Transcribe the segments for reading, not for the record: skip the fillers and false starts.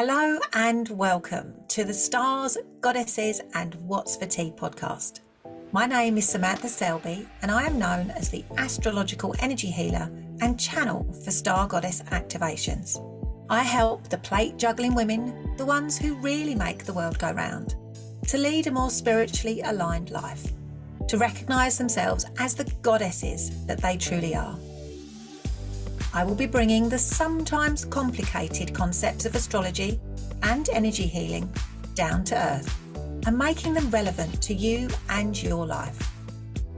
Hello and welcome to the Stars, Goddesses and What's for Tea podcast. My name is Samantha Selby and I am known as the astrological energy healer and channel for star goddess activations. I help the plate juggling women, the ones who really make the world go round, to lead a more spiritually aligned life, to recognise themselves as the goddesses that they truly are. I will be bringing the sometimes complicated concepts of astrology and energy healing down to earth and making them relevant to you and your life.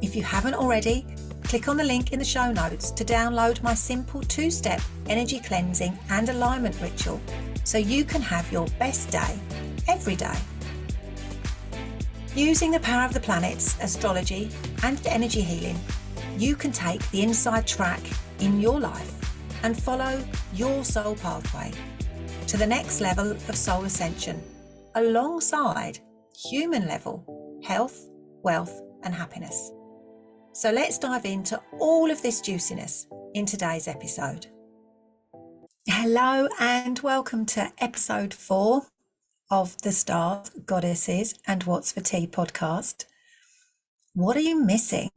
If you haven't already, click on the link in the show notes to download my simple 2-step energy cleansing and alignment ritual so you can have your best day every day. Using the power of the planets, astrology and energy healing, you can take the inside track in your life and follow your soul pathway to the next level of soul ascension alongside human level health, wealth and happiness. So let's dive into all of this juiciness in today's episode. Hello and welcome to episode 4 of the Stars, Goddesses and What's for Tea podcast. What are you missing?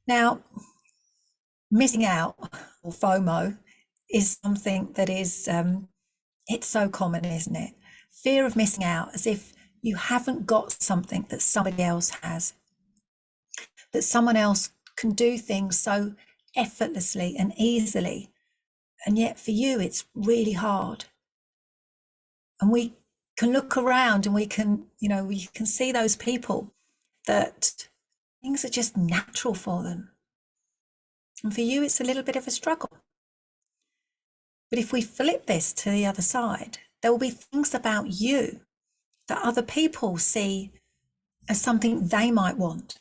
Now, missing out, or FOMO, is something that is, it's so common, isn't it? Fear of missing out, as if you haven't got something that somebody else has, that someone else can do things so effortlessly and easily, and yet for you it's really hard. And we can look around and we can see those people that things are just natural for them. And for you, it's a little bit of a struggle. But if we flip this to the other side, there will be things about you that other people see as something they might want,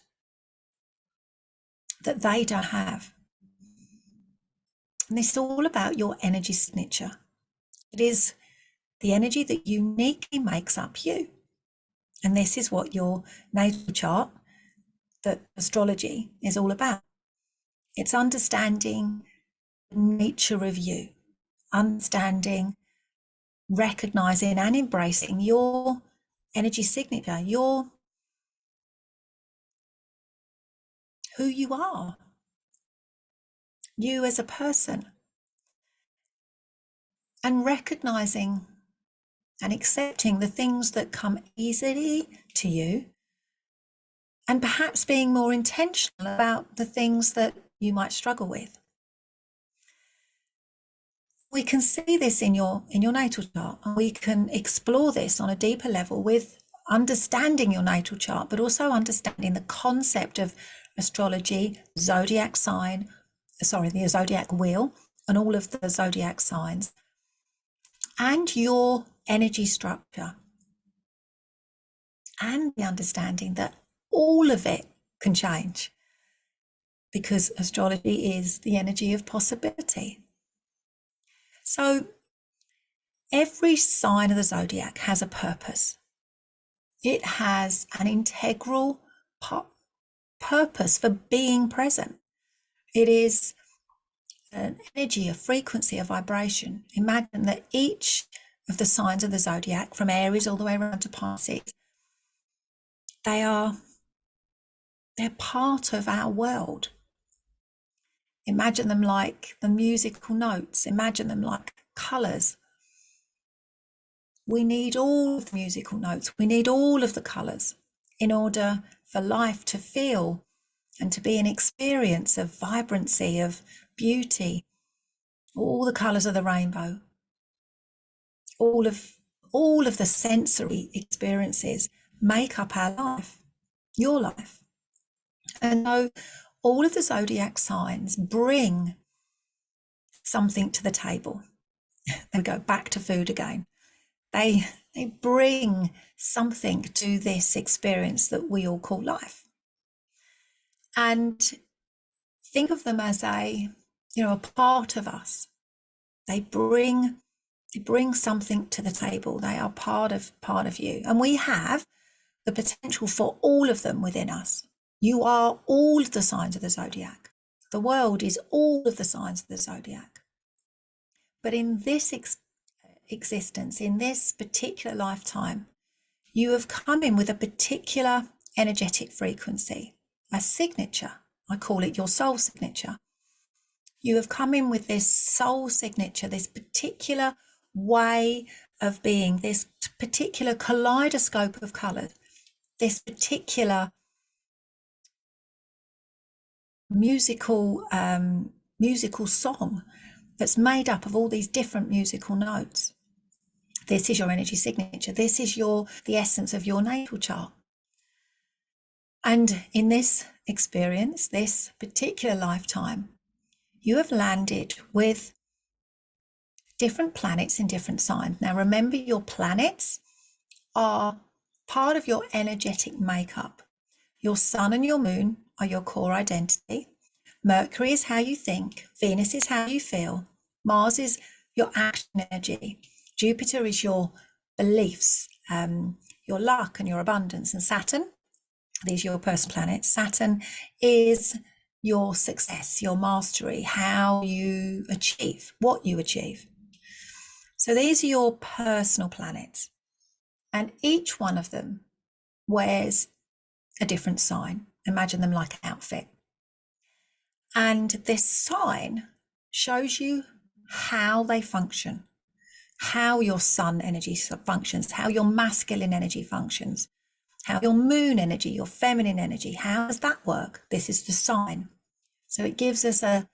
that they don't have. And this is all about your energy signature. It is the energy that uniquely makes up you. And this is what your natal chart, that astrology, is all about. It's understanding the nature of you, understanding, recognizing and embracing your energy signature, who you are, you as a person, and recognizing and accepting the things that come easily to you, and perhaps being more intentional about the things that you might struggle with. We can see this in your natal chart, and we can explore this on a deeper level with understanding your natal chart, but also understanding the concept of astrology, the zodiac wheel, and all of the zodiac signs, and your energy structure, and the understanding that all of it can change, because astrology is the energy of possibility. So every sign of the zodiac has a purpose. It has an integral purpose for being present. It is an energy, a frequency, a vibration. Imagine that each of the signs of the zodiac, from Aries all the way around to Pisces, they're part of our world. Imagine them like the musical notes. Imagine them like colours. We need all of the musical notes. We need all of the colours in order for life to feel and to be an experience of vibrancy, of beauty, all the colours of the rainbow, all of the sensory experiences make up our life, your life. And so all of the zodiac signs bring something to the table. They go back to food again. They bring something to this experience that we all call life. And think of them as a part of us. They bring something to the table. They are part of you. And we have the potential for all of them within us. You are all of the signs of the zodiac. The world is all of the signs of the zodiac. But in this existence, in this particular lifetime, you have come in with a particular energetic frequency, a signature. I call it your soul signature. You have come in with this soul signature, this particular way of being, this particular kaleidoscope of colours, this particular musical song that's made up of all these different musical notes. This is your energy signature. This is the essence of your natal chart. And in this experience, this particular lifetime, you have landed with different planets in different signs. Now, remember, your planets are part of your energetic makeup. Your sun and your moon are your core identity. Mercury is how you think. Venus is how you feel. Mars is your action energy. Jupiter is your beliefs, your luck and your abundance. And Saturn, these are your personal planets. Saturn is your success, your mastery, how you achieve, what you achieve. So these are your personal planets. And each one of them wears a different sign. Imagine them like an outfit. And this sign shows you how they function, how your sun energy functions, how your masculine energy functions, how your moon energy, your feminine energy, how does that work? This is the sign. So it gives us a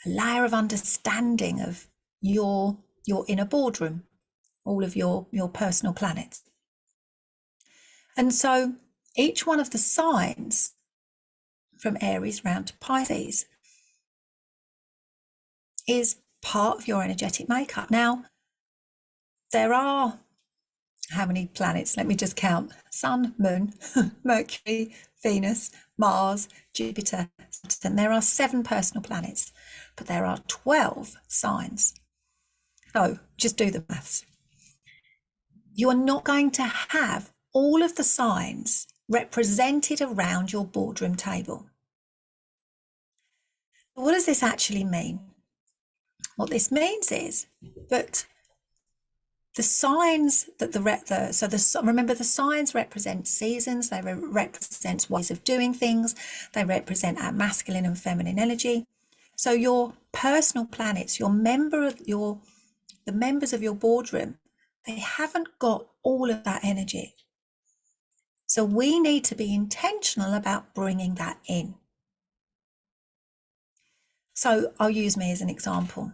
layer of understanding of your inner boardroom, all of your personal planets. And so each one of the signs, from Aries round to Pisces, is part of your energetic makeup. Now, there are, how many planets? Let me just count. Sun, Moon, Mercury, Venus, Mars, Jupiter, Saturn. There are 7 personal planets, but there are 12 signs. So just do the maths. You are not going to have all of the signs represented around your boardroom table. What does this actually mean? What this means is that the signs that remember, the signs represent seasons, they represent ways of doing things, they represent our masculine and feminine energy. So your personal planets, the members of your boardroom, they haven't got all of that energy. So we need to be intentional about bringing that in. So I'll use me as an example.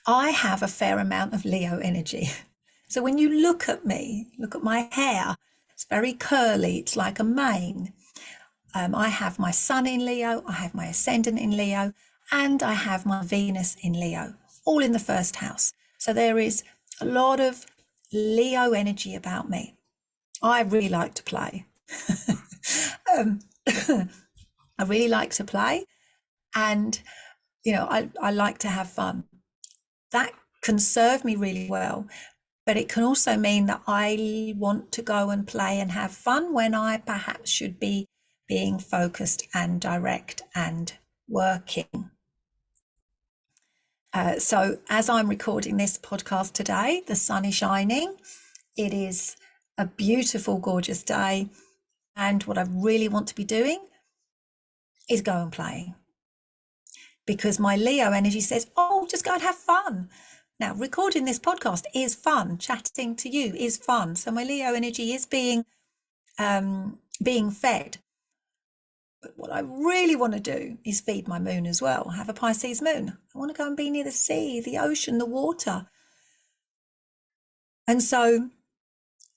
I have a fair amount of Leo energy. So when you look at me, look at my hair, it's very curly, it's like a mane. I have my sun in Leo, I have my ascendant in Leo, and I have my Venus in Leo, all in the first house. So there is a lot of Leo energy about me. I really like to play. I really like to play, and I like to have fun. That can serve me really well, but it can also mean that I want to go and play and have fun when I perhaps should be being focused and direct and working. So as I'm recording this podcast today, the sun is shining. It is a beautiful, gorgeous day. And what I really want to be doing is go and play. Because my Leo energy says, oh, just go and have fun. Now, recording this podcast is fun. Chatting to you is fun. So my Leo energy is being fed. But what I really want to do is feed my moon as well. I have a Pisces moon. I want to go and be near the sea, the ocean, the water. And so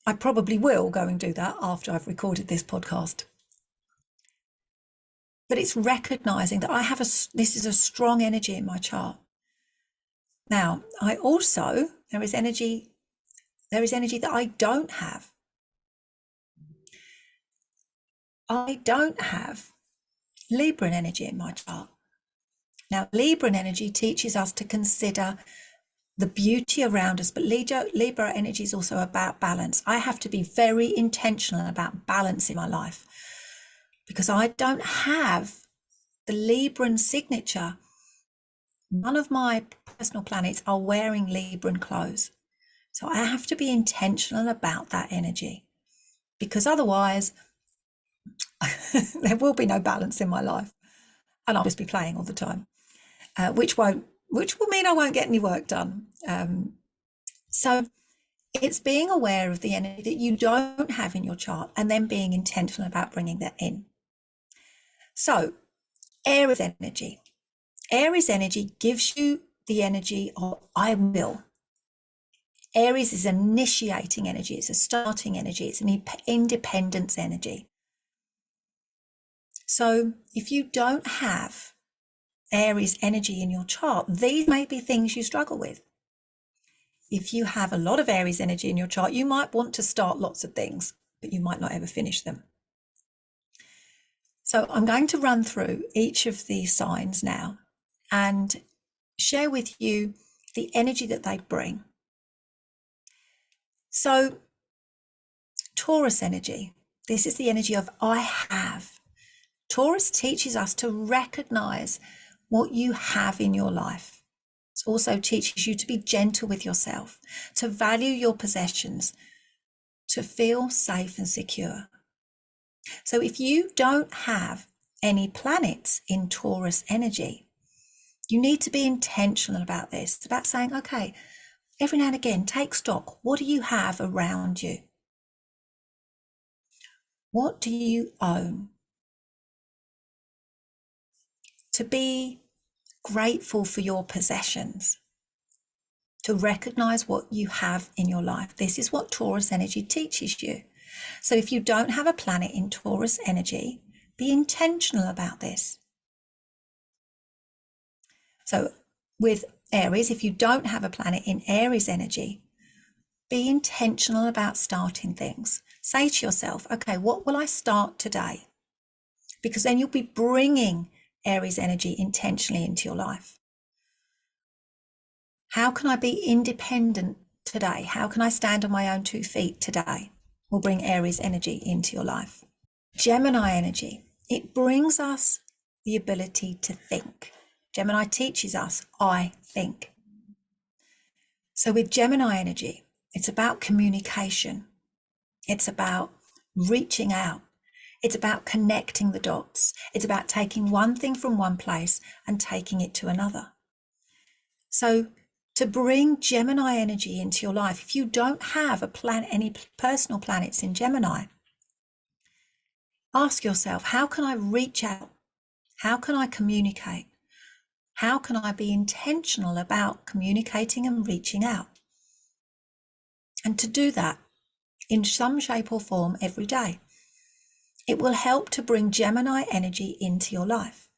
I probably will go and do that after I've recorded this podcast. But it's recognizing that this is a strong energy in my chart. Now, there is energy that I don't have. I don't have Libran energy in my chart. Now, Libran energy teaches us to consider the beauty around us, but Libra energy is also about balance. I have to be very intentional about balance in my life, because I don't have the Libran signature. None of my personal planets are wearing Libran clothes. So I have to be intentional about that energy, because otherwise there will be no balance in my life and I'll just be playing all the time, which will mean I won't get any work done. So it's being aware of the energy that you don't have in your chart and then being intentional about bringing that in. So Aries energy. Aries energy gives you the energy of I will. Aries is initiating energy. It's a starting energy. It's an independence energy. So if you don't have Aries energy in your chart, these may be things you struggle with. If you have a lot of Aries energy in your chart, you might want to start lots of things, but you might not ever finish them. So I'm going to run through each of these signs now and share with you the energy that they bring. So Taurus energy, this is the energy of I have. Taurus teaches us to recognize what you have in your life. It also teaches you to be gentle with yourself, to value your possessions, to feel safe and secure. So if you don't have any planets in Taurus energy, you need to be intentional about this. It's about saying, okay, every now and again, take stock. What do you have around you? What do you own? To be grateful for your possessions, to recognize what you have in your life. This is what Taurus energy teaches you. So if you don't have a planet in Taurus energy, be intentional about this. So with Aries, if you don't have a planet in Aries energy, be intentional about starting things. Say to yourself, okay, what will I start today? Because then you'll be bringing Aries energy intentionally into your life. How can I be independent today? How can I stand on my own 2 feet today? Will bring Aries energy into your life. Gemini energy, it brings us the ability to think. Gemini teaches us, I think. So with Gemini energy, it's about communication. It's about reaching out. It's about connecting the dots. It's about taking one thing from one place and taking it to another. So to bring Gemini energy into your life, if you don't have any personal planets in Gemini, ask yourself, how can I reach out? How can I communicate? How can I be intentional about communicating and reaching out? And to do that in some shape or form every day, it will help to bring Gemini energy into your life.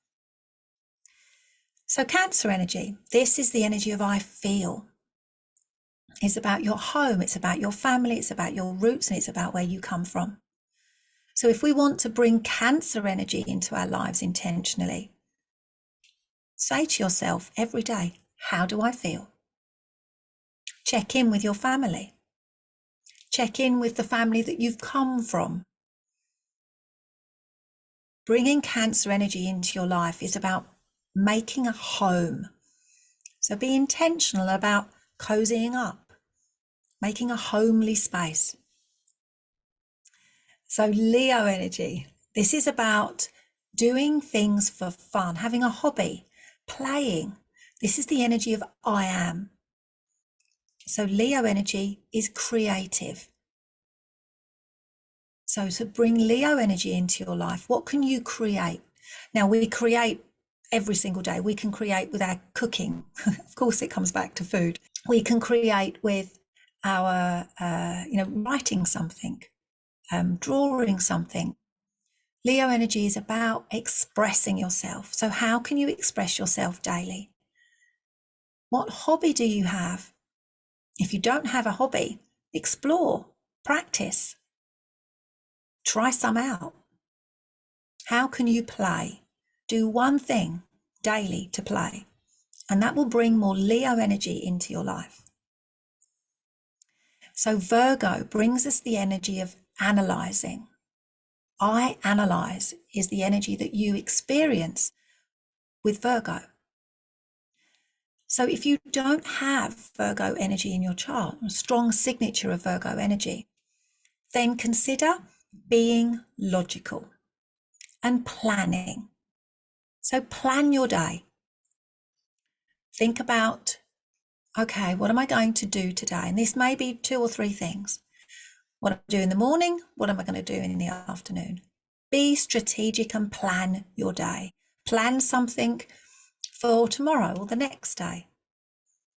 So Cancer energy, this is the energy of I feel. It's about your home, it's about your family, it's about your roots, and it's about where you come from. So if we want to bring Cancer energy into our lives intentionally, say to yourself every day, how do I feel? Check in with your family. Check in with the family that you've come from. Bringing Cancer energy into your life is about making a home. So be intentional about cozying up, making a homely space. So Leo energy, this is about doing things for fun, having a hobby, playing. This is the energy of I am. So Leo energy is creative. So to bring Leo energy into your life, what can you create? Now we create every single day. We can create with our cooking. Of course, it comes back to food. We can create with our, writing something, drawing something. Leo energy is about expressing yourself. So how can you express yourself daily? What hobby do you have? If you don't have a hobby, explore, practice, try some out. How can you play? Do one thing daily to play, and that will bring more Leo energy into your life. So Virgo brings us the energy of analyzing. I analyze is the energy that you experience with Virgo. So if you don't have Virgo energy in your chart, a strong signature of Virgo energy, then consider being logical and planning. So plan your day. Think about, okay, what am I going to do today? And this may be 2 or 3 things. What am I doing in the morning? What am I going to do in the afternoon? Be strategic and plan your day. Plan something for tomorrow or the next day.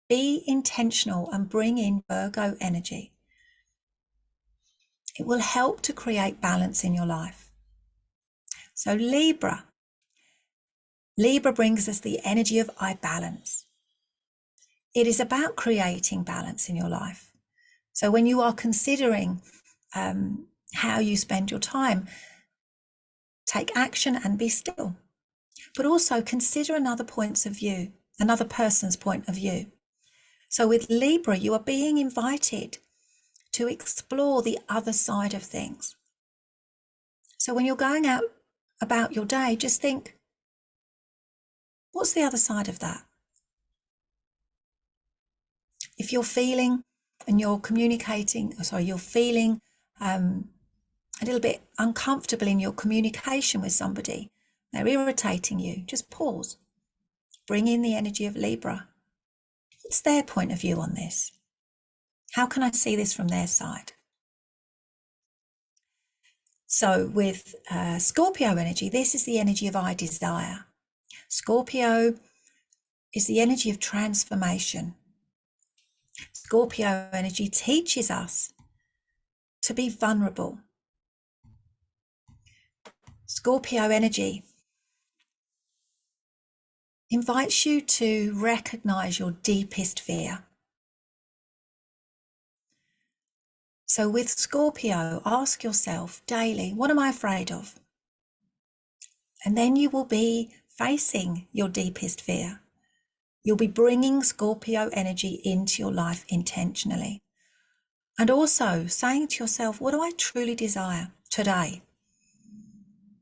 Be intentional and bring in Virgo energy. It will help to create balance in your life. So Libra brings us the energy of I balance. It is about creating balance in your life. So when you are considering how you spend your time, take action and be still. But also consider another person's point of view. So with Libra, you are being invited to explore the other side of things. So when you're going out about your day, just think, what's the other side of that? If you're feeling and you're you're feeling a little bit uncomfortable in your communication with somebody, they're irritating you, just pause. Bring in the energy of Libra. What's their point of view on this? How can I see this from their side? So with Scorpio energy, this is the energy of I desire. Scorpio is the energy of transformation. Scorpio energy teaches us to be vulnerable. Scorpio energy invites you to recognize your deepest fear. So with Scorpio, ask yourself daily, what am I afraid of? And then you will be facing your deepest fear. You'll be bringing Scorpio energy into your life intentionally. And also saying to yourself, what do I truly desire today?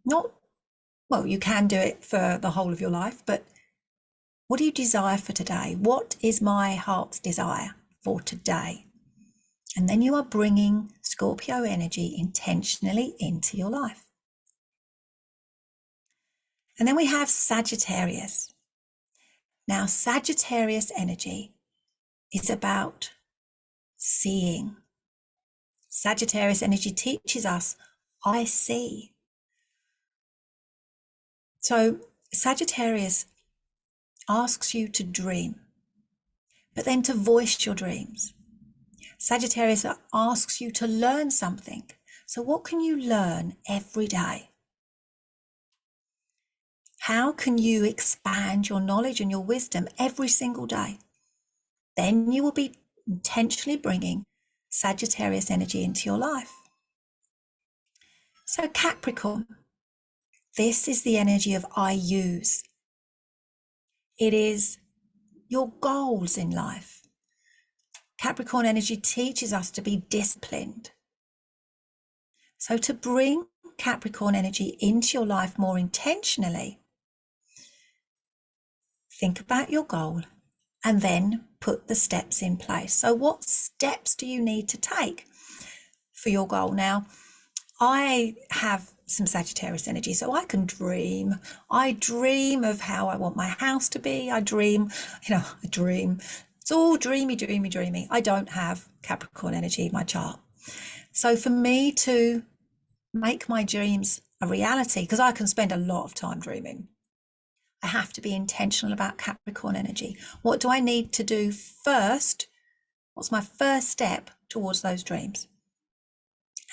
You can do it for the whole of your life, but what do you desire for today? What is my heart's desire for today? And then you are bringing Scorpio energy intentionally into your life. And then we have Sagittarius. Now, Sagittarius energy is about seeing. Sagittarius energy teaches us, I see. So Sagittarius asks you to dream, but then to voice your dreams. Sagittarius asks you to learn something. So what can you learn every day? How can you expand your knowledge and your wisdom every single day? Then you will be intentionally bringing Sagittarius energy into your life. So Capricorn, this is the energy of I use. It is your goals in life. Capricorn energy teaches us to be disciplined. So to bring Capricorn energy into your life more intentionally, think about your goal and then put the steps in place. So what steps do you need to take for your goal? Now, I have some Sagittarius energy, so I can dream. I dream of how I want my house to be. I dream. It's all dreamy. I don't have Capricorn energy in my chart. So for me to make my dreams a reality, because I can spend a lot of time dreaming, I have to be intentional about Capricorn energy. What do I need to do first? What's my first step towards those dreams?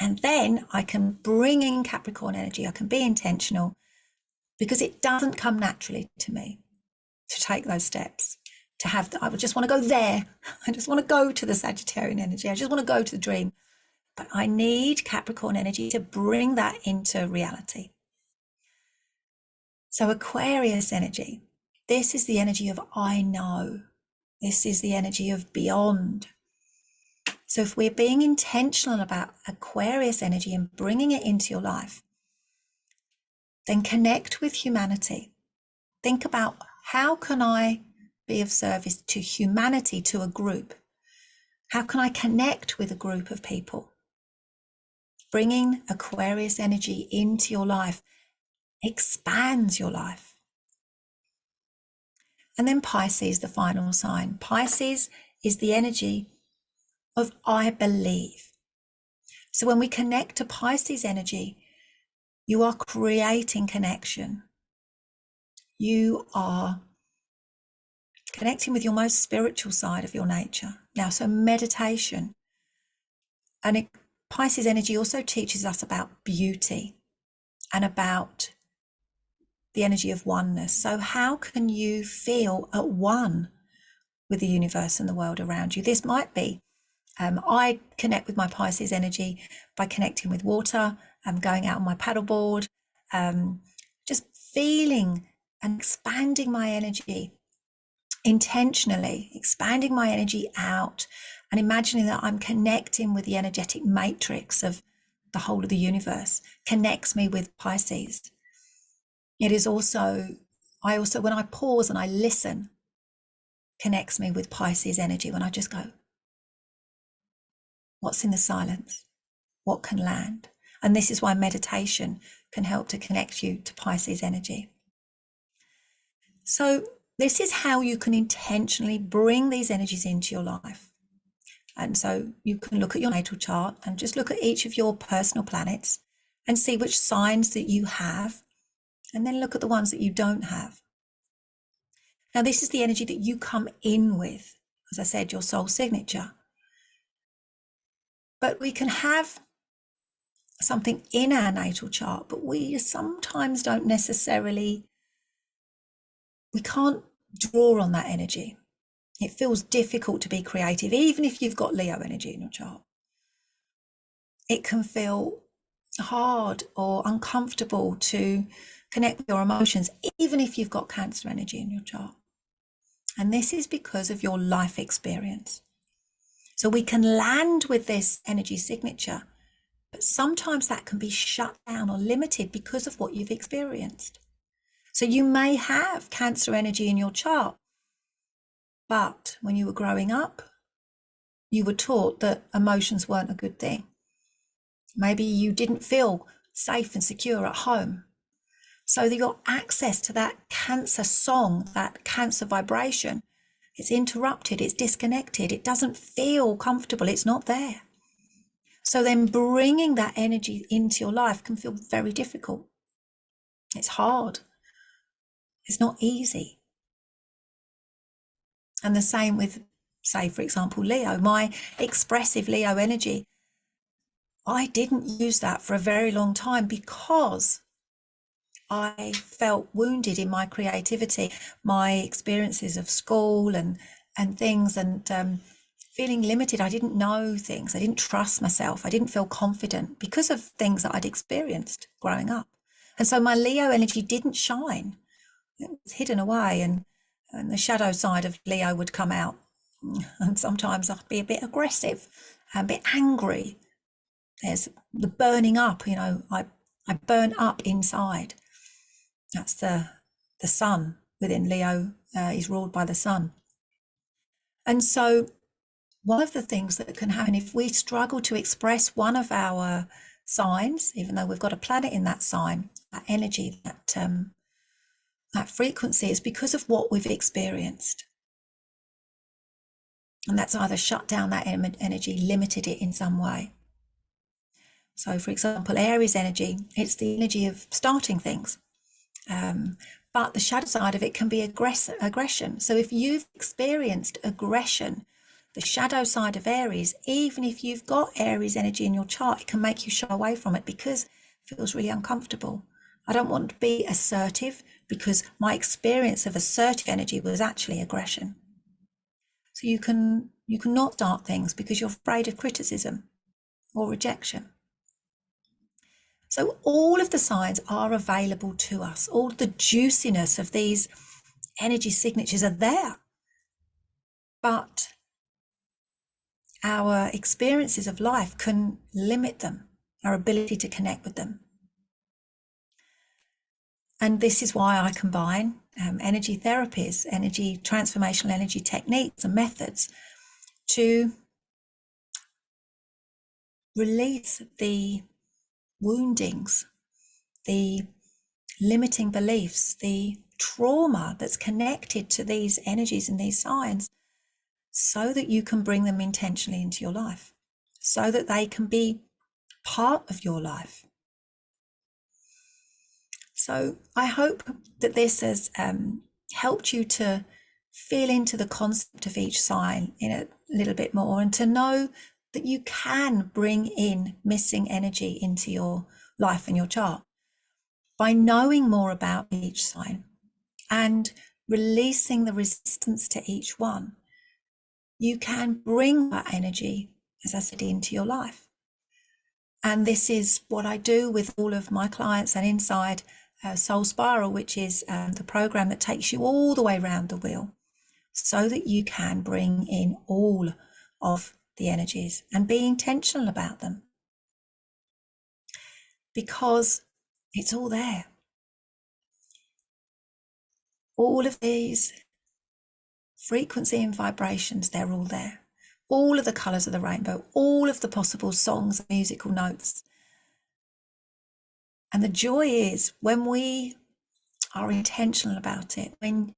And then I can bring in Capricorn energy. I can be intentional, because it doesn't come naturally to me to take those steps. I would just want to go there. I just want to go to the Sagittarian energy. I just want to go to the dream. But I need Capricorn energy to bring that into reality. So Aquarius energy, this is the energy of I know. This is the energy of beyond. So if we're being intentional about Aquarius energy and bringing it into your life, then connect with humanity. Think about, how can I be of service to humanity, to a group? How can I connect with a group of people? Bringing Aquarius energy into your life expands your life. And then Pisces, the final sign. Pisces is the energy of I believe. So when we connect to Pisces energy, you are creating connection. You are connecting with your most spiritual side of your nature. Now, so meditation. And Pisces energy also teaches us about beauty and about the energy of oneness. So how can you feel at one with the universe and the world around you? This might be, I connect with my Pisces energy by connecting with water, going out on my paddleboard, just feeling and expanding my energy intentionally, expanding my energy out and imagining that I'm connecting with the energetic matrix of the whole of the universe, connects me with Pisces. It is also, when I pause and I listen, connects me with Pisces energy, when I just go, what's in the silence? What can land? And this is why meditation can help to connect you to Pisces energy. So this is how you can intentionally bring these energies into your life. And so you can look at your natal chart and just look at each of your personal planets and see which signs that you have, and then look at the ones that you don't have. Now, this is the energy that you come in with, as I said, your soul signature. But we can have something in our natal chart, but we sometimes don't necessarily, we can't draw on that energy. It feels difficult to be creative, even if you've got Leo energy in your chart. It can feel hard or uncomfortable to connect with your emotions, even if you've got Cancer energy in your chart. And this is because of your life experience. So we can land with this energy signature, but sometimes that can be shut down or limited because of what you've experienced. So you may have Cancer energy in your chart, but when you were growing up, you were taught that emotions weren't a good thing. Maybe you didn't feel safe and secure at home. So that your access to that Cancer song, that Cancer vibration, it's interrupted, it's disconnected, it doesn't feel comfortable, it's not there. So then bringing that energy into your life can feel very difficult. It's hard. It's not easy. And the same with, say, for example, Leo. My expressive Leo energy, I didn't use that for a very long time because I felt wounded in my creativity, my experiences of school and things, and feeling limited. I didn't know things. I didn't trust myself. I didn't feel confident because of things that I'd experienced growing up. And so my Leo energy didn't shine. It was hidden away, and the shadow side of Leo would come out. And sometimes I'd be a bit aggressive and a bit angry. There's the burning up, I burn up inside. That's the sun within Leo, is ruled by the sun. And so one of the things that can happen if we struggle to express one of our signs, even though we've got a planet in that sign, that energy, that frequency, is because of what we've experienced. And that's either shut down that energy, limited it in some way. So for example, Aries energy, it's the energy of starting things. But the shadow side of it can be aggression. So if you've experienced aggression, the shadow side of Aries, even if you've got Aries energy in your chart, it can make you shy away from it because it feels really uncomfortable. I don't want to be assertive because my experience of assertive energy was actually aggression. So you can not start things because you're afraid of criticism or rejection. So all of the signs are available to us. All the juiciness of these energy signatures are there. But our experiences of life can limit them, our ability to connect with them. And this is why I combine energy therapies, transformational energy techniques and methods to release the woundings, the limiting beliefs, the trauma that's connected to these energies and these signs, so that you can bring them intentionally into your life, so that they can be part of your life. So I hope that this has helped you to feel into the concept of each sign in a little bit more, and to know that you can bring in missing energy into your life and your chart by knowing more about each sign and releasing the resistance to each one. You can bring that energy, as I said, into your life. And this is what I do with all of my clients and inside Soul Spiral, which is the program that takes you all the way around the wheel, so that you can bring in all of the energies and be intentional about them, because it's all there. All of these frequency and vibrations, they're all there. All of the colours of the rainbow, all of the possible songs and musical notes. And the joy is when we are intentional about it, when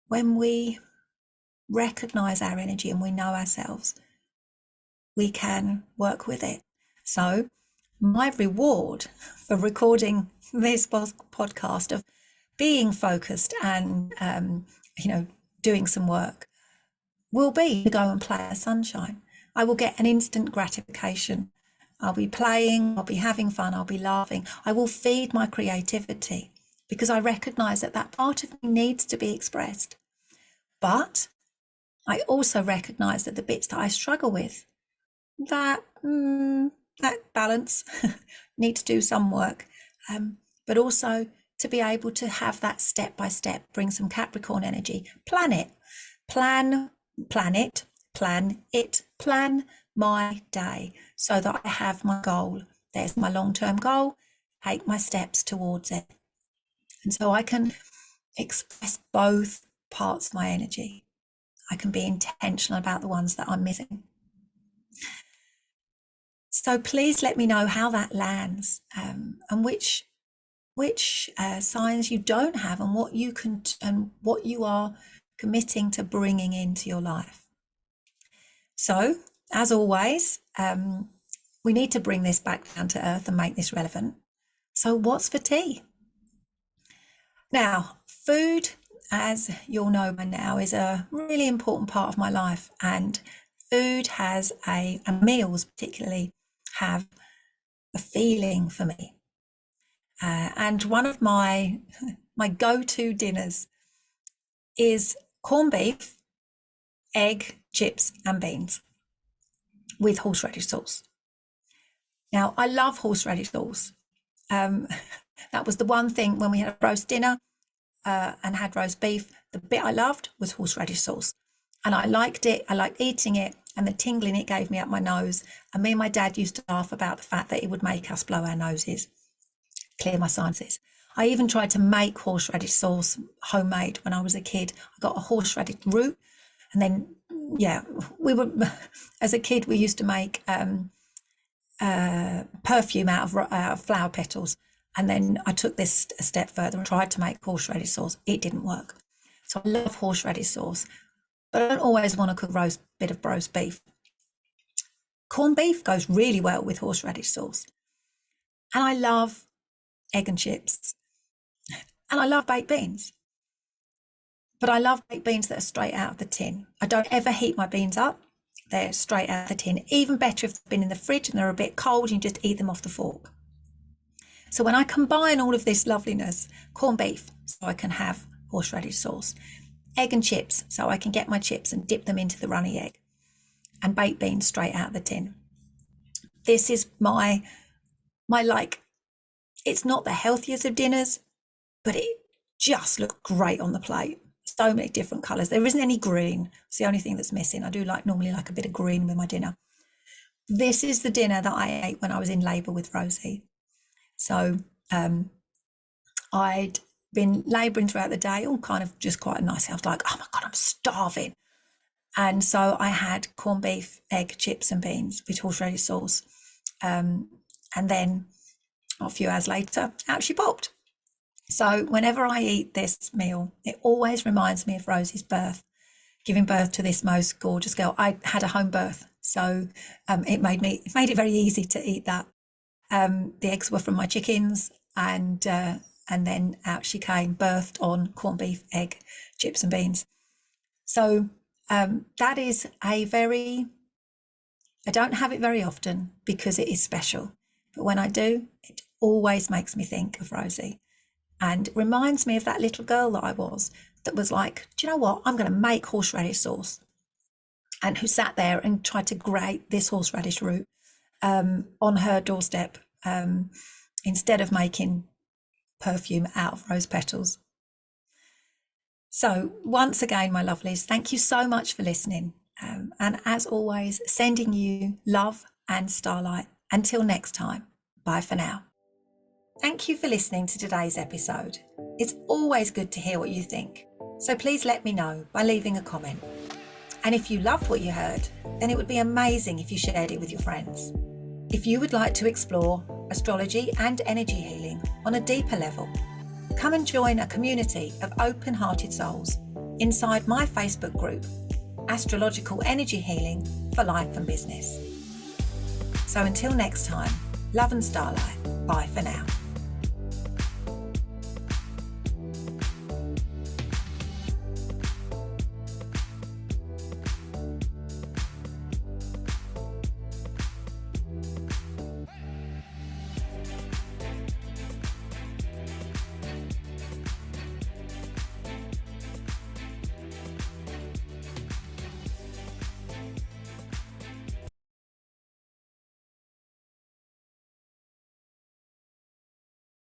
we recognize our energy and we know ourselves, we can work with it. So my reward for recording this podcast of being focused and doing some work will be to go and play in the sunshine. I will get an instant gratification. I'll be playing, I'll be having fun, I'll be laughing. I will feed my creativity, because I recognize that that part of me needs to be expressed. But I also recognize that the bits that I struggle with, that balance, need to do some work. But also to be able to have that step by step, bring some Capricorn energy, plan it, plan my day, so that I have my goal. There's my long-term goal, take my steps towards it. And so I can express both parts of my energy. I can be intentional about the ones that I'm missing. So please let me know how that lands, and which signs you don't have, and what you are committing to bringing into your life. So, as always, we need to bring this back down to earth and make this relevant. So what's for tea? Now, food, as you'll know by now, is a really important part of my life, and food has and meals particularly have a feeling for me. And one of my go-to dinners is corned beef, egg, chips and beans with horseradish sauce. Now, I love horseradish sauce. That was the one thing when we had a roast dinner and had roast beef, the bit I loved was horseradish sauce. And I liked it, I liked eating it, and the tingling it gave me up my nose. And me and my dad used to laugh about the fact that it would make us blow our noses, clear my sinuses. I even tried to make horseradish sauce homemade when I was a kid. I got a horseradish root, and then, as a kid, we used to make perfume out of flower petals. And then I took this a step further and tried to make horseradish sauce. It didn't work. So I love horseradish sauce, but I don't always want to cook bit of roast beef. Corned beef goes really well with horseradish sauce. And I love egg and chips. And I love baked beans. But I love baked beans that are straight out of the tin. I don't ever heat my beans up. They're straight out of the tin. Even better if they've been in the fridge and they're a bit cold, you just eat them off the fork. So when I combine all of this loveliness, corned beef, so I can have horseradish sauce, egg and chips, so I can get my chips and dip them into the runny egg, and baked beans straight out of the tin. This is my it's not the healthiest of dinners, but it just looks great on the plate. So many different colours. There isn't any green. It's the only thing that's missing. I do normally like a bit of green with my dinner. This is the dinner that I ate when I was in labour with Rosie. So I'd been labouring throughout the day, all kind of just quite nice. I was like, oh my God, I'm starving. And so I had corned beef, egg, chips and beans with horseradish sauce. And then a few hours later, out she popped. So whenever I eat this meal, it always reminds me of Rosie's birth, giving birth to this most gorgeous girl. I had a home birth, so it made it very easy to eat that. The eggs were from my chickens, and then out she came, birthed on corned beef, egg, chips and beans. So that is I don't have it very often because it is special, but when I do, it always makes me think of Rosie and reminds me of that little girl that I was, that was like, do you know what, I'm going to make horseradish sauce, and who sat there and tried to grate this horseradish root on her doorstep instead of making perfume out of rose petals. So once again, my lovelies, thank you so much for listening. And as always, sending you love and starlight. Until next time, bye for now. Thank you for listening to today's episode. It's always good to hear what you think, so please let me know by leaving a comment. And if you loved what you heard, then it would be amazing if you shared it with your friends. If you would like to explore astrology and energy healing on a deeper level, come and join a community of open-hearted souls inside my Facebook group, Astrological Energy Healing for Life and Business. So until next time, love and starlight. Bye for now.